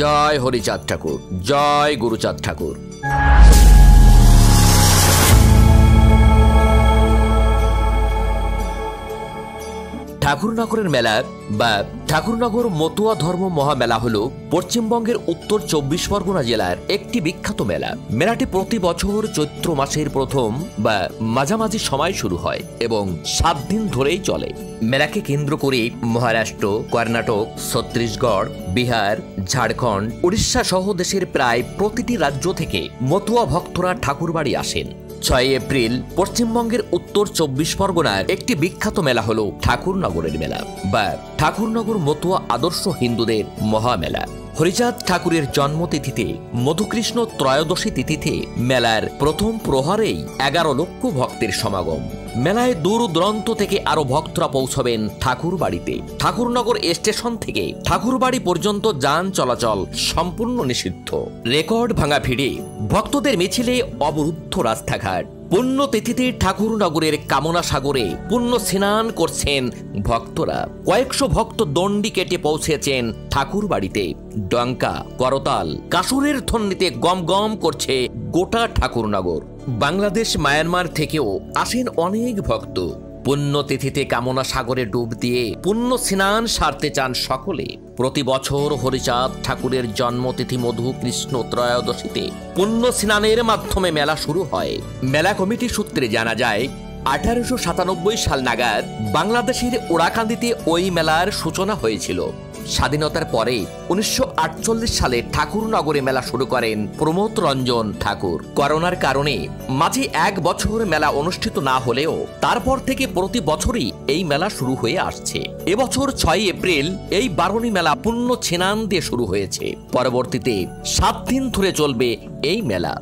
জয় হরিচাঁদ ঠাকুর, জয় গুরুচাঁদ ঠাকুর। ঠাকুরনগরের মেলা বা ঠাকুরনগর মতুয়া ধর্ম মহামেলা হলো পশ্চিমবঙ্গের উত্তর 24 পরগনা জেলার একটি বিখ্যাত মেলা। মেলাটি প্রতি বছর চৈত্র মাসের প্রথম বা মাঝামাঝি সময় শুরু হয় এবং 7 দিন ধরেই চলে। মেলাকে কেন্দ্র করে মহারাষ্ট্র, কর্ণাটক, ছত্তিশগড়, বিহার, ঝাড়খণ্ড, উড়িষ্যা সহ দেশের প্রায় প্রতিটি রাজ্য থেকে মতুয়া ভক্তরা ঠাকুরবাড়ি আসেন। 6 এপ্রিল পশ্চিমবঙ্গের উত্তর 24 পরগনার একটি বিখ্যাত মেলা হলো ঠাকুরনগরের মেলা বা ঠাকুরনগর মতুয়া আদর্শ হিন্দুদের মহামেলা। হরিচাঁদ ঠাকুরের জন্মতিথিতে মধুকৃষ্ণ ত্রয়োদশী তিথিতে মেলার প্রথম প্রহরেই 11 লক্ষ ভক্তের সমাগম। মেলায় দূর দূরান্ত থেকে আরো ভক্তরা পৌঁছবেন ঠাকুরবাড়িতে। ঠাকুরনগর স্টেশন থেকে ঠাকুরবাড়ি পর্যন্ত যান চলাচল সম্পূর্ণ নিষিদ্ধ। রেকর্ড ভাঙা ভিড়ে ভক্তদের মিছিলে অবরুদ্ধ রাস্তাঘাট। পুণ্যতিথিতে ঠাকুরনগরের কামনা সাগরে পুণ্য স্নান করছেন ভক্তরা। কয়েকশো ভক্ত দণ্ডি কেটে পৌঁছেছেন ঠাকুরবাড়িতে। ডঙ্কা, করতাল, কাসুরের ধ্বনিতে গম গম করছে গোটা ঠাকুরনগর। বাংলাদেশ, মায়ানমার থেকেও আসেন অনেক ভক্ত। পুণ্যতিথিতে কামনা সাগরে ডুব দিয়ে পুণ্য স্নান সারতে চান সকলে। প্রতি বছর হরিচাঁদ ঠাকুরের জন্মতিথি মধুকৃষ্ণ ত্রয়োদশীতে পুণ্য স্নানের মাধ্যমে মেলা শুরু হয়। মেলা কমিটি সূত্রে জানা যায় 1897 সাল নাগাদ বাংলাদেশের ওরাকান্দিতে ওই মেলার সূচনা হয়েছিল। স্বাধীনতার পরে 1948 সালে ঠাকুরনগরে মেলা শুরু করেন প্রমোদ রঞ্জন ঠাকুর। করোনার কারণে মাঝে 1 বছর মেলা অনুষ্ঠিত না হলেও তারপর থেকে প্রতি বছরই এই মেলা শুরু হয়ে আসছে। এবছর 6 এপ্রিল এই বারণী মেলা পুণ্য স্নান দিয়ে শুরু হয়েছে। পরবর্তীতে 7 দিন ধরে চলবে এই মেলা।